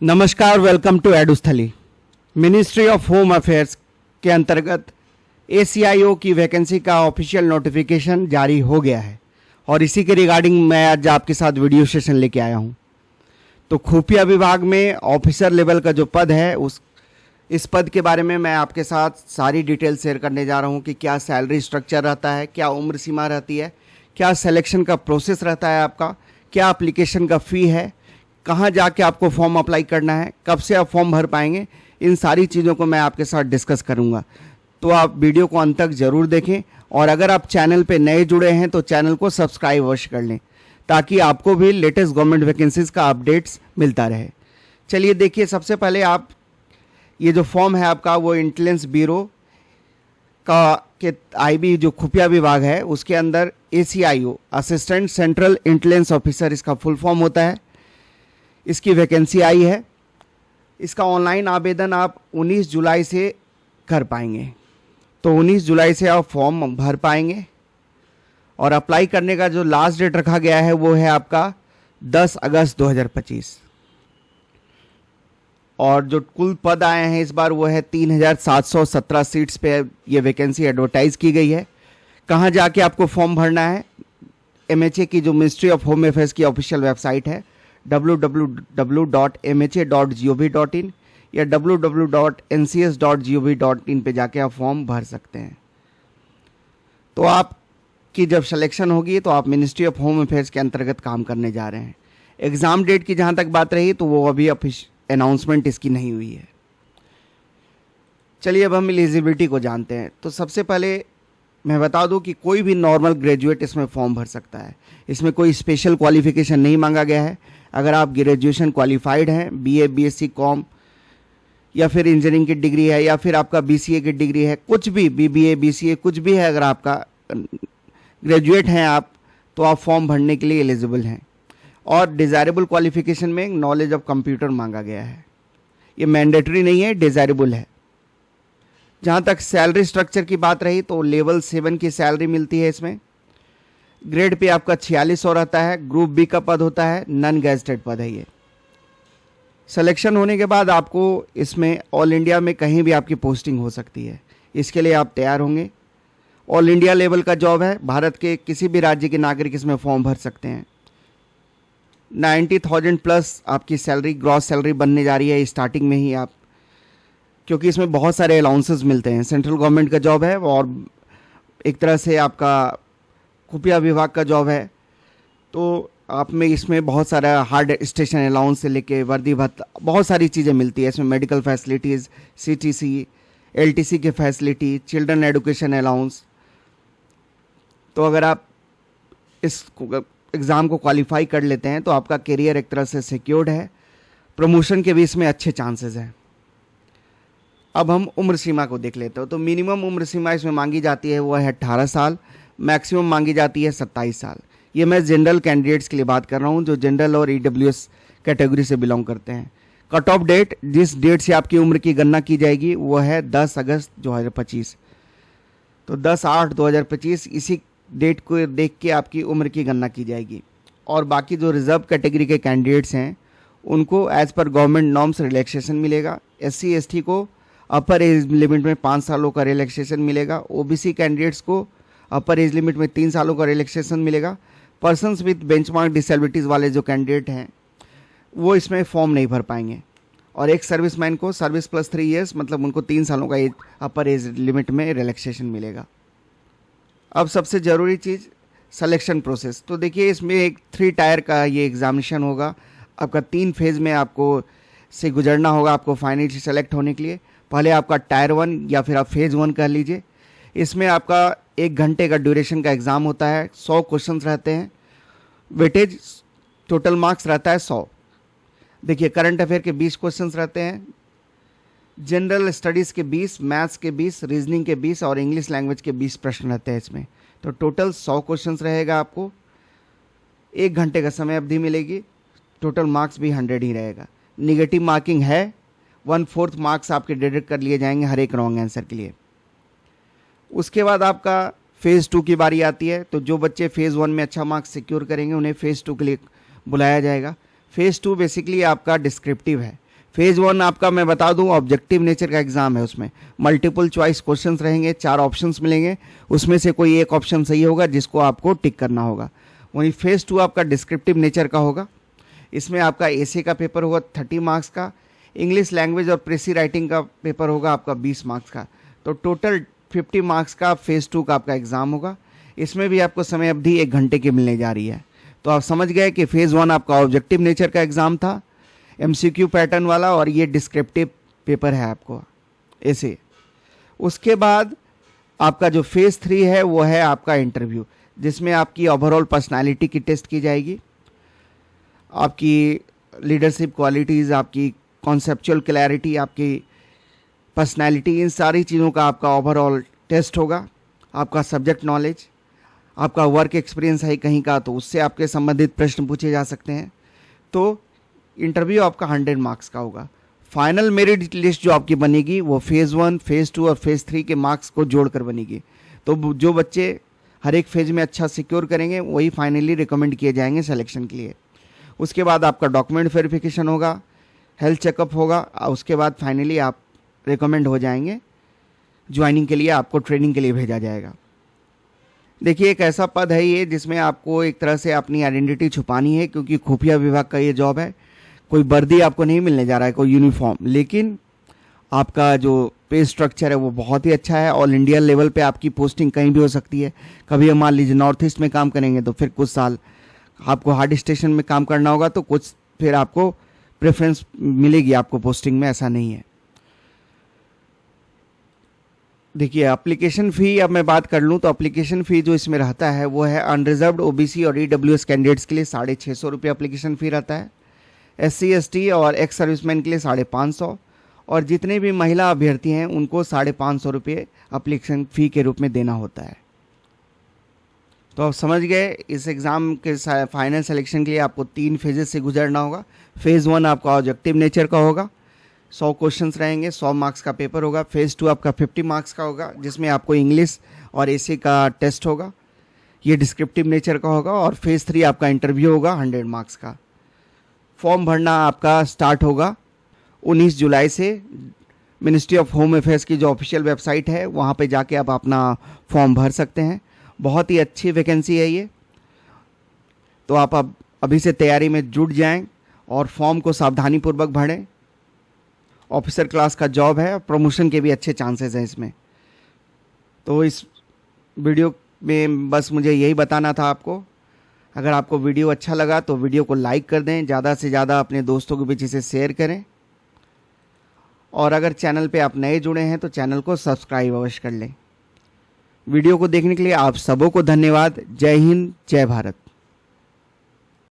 नमस्कार, welcome to Edusthali. Ministry of home affairs के अंतर्गत ACIO की वैकेंसी का ऑफिशियल नोटिफिकेशन जारी हो गया है और इसी के रिगार्डिंग मैं आज आपके साथ वीडियो सेशन लेके आया हूं। तो खुफिया विभाग में ऑफिसर लेवल का जो पद है इस पद के बारे में मैं आपके साथ सारी डिटेल शेयर करने जा रहा हूं कि क्या सैलरी स्ट्रक्चर रहता है, क्या उम्र सीमा रहती है, क्या सिलेक्शन का प्रोसेस रहता है आपका, क्या एप्लीकेशन का फ़ी है, कहाँ जाके आपको फॉर्म अप्लाई करना है, कब से आप फॉर्म भर पाएंगे। इन सारी चीज़ों को मैं आपके साथ डिस्कस करूंगा। तो आप वीडियो को अंत तक ज़रूर देखें और अगर आप चैनल पे नए जुड़े हैं तो चैनल को सब्सक्राइब अवश्य कर लें ताकि आपको भी लेटेस्ट गवर्नमेंट वैकेंसीज़ का अपडेट्स मिलता रहे। चलिए देखिए, सबसे पहले आप ये जो फॉर्म है आपका वो इंटेलिजेंस ब्यूरो का के IB जो खुफिया विभाग है उसके अंदर ACIO assistant central intelligence officer इसका फुल फॉर्म होता है। इसकी वैकेंसी आई है। इसका ऑनलाइन आवेदन आप 19 जुलाई से कर पाएंगे। तो 19 जुलाई से आप फॉर्म भर पाएंगे और अप्लाई करने का जो लास्ट डेट रखा गया है वो है आपका 10 अगस्त 2025। और जो कुल पद आए हैं इस बार वो है 3717 सीट्स पे ये वैकेंसी एडवर्टाइज की गई है। कहाँ जाके आपको फॉर्म भरना है? MHA की जो मिनिस्ट्री ऑफ होम अफेयर्स की ऑफिशियल वेबसाइट है www.mha.gov.in या www.ncs.gov.in पे जाके आप फॉर्म भर सकते हैं। तो आपकी जब सिलेक्शन होगी तो आप मिनिस्ट्री ऑफ होम अफेयर्स के अंतर्गत काम करने जा रहे हैं। एग्ज़ाम डेट की जहाँ तक बात रही तो वो अभी अनाउंसमेंट इसकी नहीं हुई है। चलिए अब हम एलिजिबिलिटी को जानते हैं। तो सबसे पहले मैं बता दूं कि कोई भी नॉर्मल ग्रेजुएट इसमें फॉर्म भर सकता है। इसमें कोई स्पेशल क्वालिफिकेशन नहीं मांगा गया है। अगर आप ग्रेजुएशन क्वालिफाइड हैं, BA BSc कॉम या फिर इंजीनियरिंग की डिग्री है या फिर आपका BCA की डिग्री है, कुछ भी BBA BCA कुछ भी है, अगर आपका ग्रेजुएट हैं आप तो आप फॉर्म भरने के लिए एलिजिबल हैं। और डिज़ायरेबल क्वालिफिकेशन में नॉलेज ऑफ कंप्यूटर मांगा गया है। ये मैंडेटरी नहीं है, डिज़ायरेबल है। जहाँ तक सैलरी स्ट्रक्चर की बात रही तो लेवल 7 की सैलरी मिलती है। इसमें ग्रेड पे आपका 4600 रहता है। ग्रुप B का पद होता है, नॉन गैजेटेड पद है ये। सिलेक्शन होने के बाद आपको इसमें ऑल इंडिया में कहीं भी आपकी पोस्टिंग हो सकती है। इसके लिए आप तैयार होंगे। ऑल इंडिया लेवल का जॉब है। भारत के किसी भी राज्य के नागरिक इसमें फॉर्म भर सकते हैं। 90,000 प्लस आपकी सैलरी, ग्रॉस सैलरी बनने जा रही है स्टार्टिंग में ही आप, क्योंकि इसमें बहुत सारे अलाउंसेस मिलते हैं। सेंट्रल गवर्नमेंट का जॉब है और एक तरह से आपका खुफिया विभाग का जॉब है। तो आप में इसमें बहुत सारा हार्ड स्टेशन अलाउंस से लेके वर्दी भत्ता, बहुत सारी चीज़ें मिलती है। इसमें मेडिकल फैसिलिटीज़, CTC LTC के फैसिलिटी, चिल्ड्रन एडुकेशन अलाउंस। तो अगर आप इस एग्ज़ाम को क्वालिफाई कर लेते हैं तो आपका करियर एक तरह से सिक्योर्ड है। प्रमोशन के भी इसमें अच्छे चांसेस हैं। अब हम उम्र सीमा को देख लेते हो। तो मिनिमम उम्र सीमा इसमें मांगी जाती है वो है 18 साल, मैक्सिमम मांगी जाती है 27 साल। ये मैं जनरल कैंडिडेट्स के लिए बात कर रहा हूँ जो जनरल और EWS कैटेगरी से बिलोंग करते हैं। कट ऑफ डेट, जिस डेट से आपकी उम्र की गणना की जाएगी वो है 10 अगस्त 2025। तो 10/8/2025 इसी डेट को देख के आपकी उम्र की गणना की जाएगी। और बाकी जो रिजर्व कैटेगरी के कैंडिडेट्स हैं उनको एज पर गवर्नमेंट नॉर्म्स रिलैक्सेशन मिलेगा। SC ST को अपर एज लिमिट में 5 सालों का रिलैक्सेशन मिलेगा। OBC कैंडिडेट्स को अपर एज लिमिट में 3 सालों का रिलैक्सेशन मिलेगा। पर्सन्स विद बेंचमार्क डिसेबिलिटीज़ वाले जो कैंडिडेट हैं वो इसमें फॉर्म नहीं भर पाएंगे। और एक सर्विसमैन को सर्विस प्लस 3 ईयर्स, मतलब उनको 3 सालों का अपर एज लिमिट में रिलैक्सेशन मिलेगा। अब सबसे ज़रूरी चीज़ सिलेक्शन प्रोसेस। तो देखिए, इसमें एक 3 टायर का ये एग्जामिनेशन होगा। आपका 3 फेज़ में आपको से गुजरना होगा आपको फाइनली सेलेक्ट होने के लिए। पहले आपका टायर 1 या फिर आप फेज़ 1 कह लीजिए। इसमें आपका 1 घंटे का ड्यूरेशन का एग्ज़ाम होता है। 100 क्वेश्चंस रहते हैं। वेटेज टोटल मार्क्स रहता है 100। देखिए, करंट अफेयर के 20 क्वेश्चंस रहते हैं, जनरल स्टडीज़ के 20, मैथ्स के 20, रीजनिंग के 20 और इंग्लिश लैंग्वेज के 20 प्रश्न रहते हैं इसमें। तो टोटल 100 क्वेश्चंस रहेगा। आपको 1 घंटे का समय अवधि मिलेगी। टोटल मार्क्स भी 100 ही रहेगा। निगेटिव मार्किंग है, 1/4 मार्क्स आपके डिडक्ट कर लिए जाएंगे हर एक रॉन्ग आंसर के लिए। उसके बाद आपका फेज़ 2 की बारी आती है। तो जो बच्चे फेज़ 1 में अच्छा मार्क्स सिक्योर करेंगे उन्हें फेज़ 2 के लिए बुलाया जाएगा। फेज़ 2 बेसिकली आपका डिस्क्रिप्टिव है। फेज़ 1 आपका मैं बता दूं ऑब्जेक्टिव नेचर का एग्ज़ाम है। उसमें मल्टीपल चॉइस क्वेश्चंस रहेंगे, 4 ऑप्शंस मिलेंगे, उसमें से कोई एक ऑप्शन सही होगा जिसको आपको टिक करना होगा। वहीं फेज़ 2 आपका डिस्क्रिप्टिव नेचर का होगा। इसमें आपका एसे का पेपर होगा 30 मार्क्स का, इंग्लिश लैंग्वेज और प्रेसी राइटिंग का पेपर होगा आपका 20 मार्क्स का। तो टोटल 50 मार्क्स का फेज़ 2 का आपका एग्ज़ाम होगा। इसमें भी आपको समय अवधि 1 घंटे की मिलने जा रही है। तो आप समझ गए कि फेज़ 1 आपका ऑब्जेक्टिव नेचर का एग्ज़ाम था, एमसीक्यू पैटर्न वाला, और ये डिस्क्रिप्टिव पेपर है आपको ऐसे। उसके बाद आपका जो फेज़ 3 है वो है आपका इंटरव्यू, जिसमें आपकी ओवरऑल पर्सनालिटी की टेस्ट की जाएगी, आपकी लीडरशिप क्वालिटीज़, आपकी कॉन्सेप्चुअल क्लैरिटी, आपकी पर्सनालिटी, इन सारी चीज़ों का आपका ओवरऑल टेस्ट होगा। आपका सब्जेक्ट नॉलेज, आपका वर्क एक्सपीरियंस है कहीं का तो उससे आपके संबंधित प्रश्न पूछे जा सकते हैं। तो इंटरव्यू आपका 100 मार्क्स का होगा। फाइनल मेरिट लिस्ट जो आपकी बनेगी वो फेज़ 1, फेज़ 2 और फेज़ 3 के मार्क्स को जोड़कर बनेगी। तो जो बच्चे हर एक फेज़ में अच्छा सिक्योर करेंगे वही फाइनली रिकमेंड किए जाएंगे सिलेक्शन के लिए। उसके बाद आपका डॉक्यूमेंट वेरिफिकेशन होगा, हेल्थ चेकअप होगा, उसके बाद फाइनली आप रिकमेंड हो जाएंगे ज्वाइनिंग के लिए, आपको ट्रेनिंग के लिए भेजा जाएगा। देखिए, एक ऐसा पद है ये जिसमें आपको एक तरह से अपनी आइडेंटिटी छुपानी है, क्योंकि खुफिया विभाग का ये जॉब है। कोई वर्दी आपको नहीं मिलने जा रहा है, कोई यूनिफॉर्म, लेकिन आपका जो पे स्ट्रक्चर है वो बहुत ही अच्छा है। ऑल इंडिया लेवल पे आपकी पोस्टिंग कहीं भी हो सकती है। कभी मान लीजिए नॉर्थ ईस्ट में काम करेंगे तो फिर कुछ साल आपको हार्ड स्टेशन में काम करना होगा, तो कुछ फिर आपको प्रेफरेंस मिलेगी आपको पोस्टिंग में, ऐसा नहीं है। देखिए, एप्लीकेशन फ़ी अब मैं बात कर लूँ तो एप्लीकेशन फ़ी जो इसमें रहता है वो है अनरिजर्व्ड ओबीसी और ईडब्ल्यूएस कैंडिडेट्स के लिए 650 रुपये एप्लीकेशन फ़ी रहता है, एससी एसटी और एक्स सर्विसमैन के लिए 550, और जितने भी महिला अभ्यर्थी हैं उनको 550 रुपये एप्लीकेशन फ़ी के रूप में देना होता है। तो आप समझ गए, इस एग्ज़ाम के फाइनल सिलेक्शन के लिए आपको 3 फेजेस से गुजरना होगा। फेज़ 1 आपका ऑब्जेक्टिव नेचर का होगा, 100 क्वेश्चंस रहेंगे, 100 मार्क्स का पेपर होगा। फेज़ 2 आपका 50 मार्क्स का होगा, जिसमें आपको इंग्लिश और एसे का टेस्ट होगा, ये डिस्क्रिप्टिव नेचर का होगा। और फेज़ 3 आपका इंटरव्यू होगा 100 मार्क्स का। फॉर्म भरना आपका स्टार्ट होगा 19 जुलाई से। मिनिस्ट्री ऑफ होम अफेयर्स की जो ऑफिशियल वेबसाइट है वहाँ पे जाके आप अपना फॉर्म भर सकते हैं। बहुत ही अच्छी वैकेंसी है ये, तो आप अब अभी से तैयारी में जुट जाएं और फॉर्म को सावधानीपूर्वक भरें। ऑफिसर क्लास का जॉब है, प्रमोशन के भी अच्छे चांसेस हैं इसमें। तो इस वीडियो में बस मुझे यही बताना था आपको। अगर आपको वीडियो अच्छा लगा तो वीडियो को लाइक कर दें, ज़्यादा से ज़्यादा अपने दोस्तों के बीच इसे शेयर करें, और अगर चैनल पे आप नए जुड़े हैं तो चैनल को सब्सक्राइब अवश्य कर लें। वीडियो को देखने के लिए आप सबों को धन्यवाद। जय हिंद, जय भारत।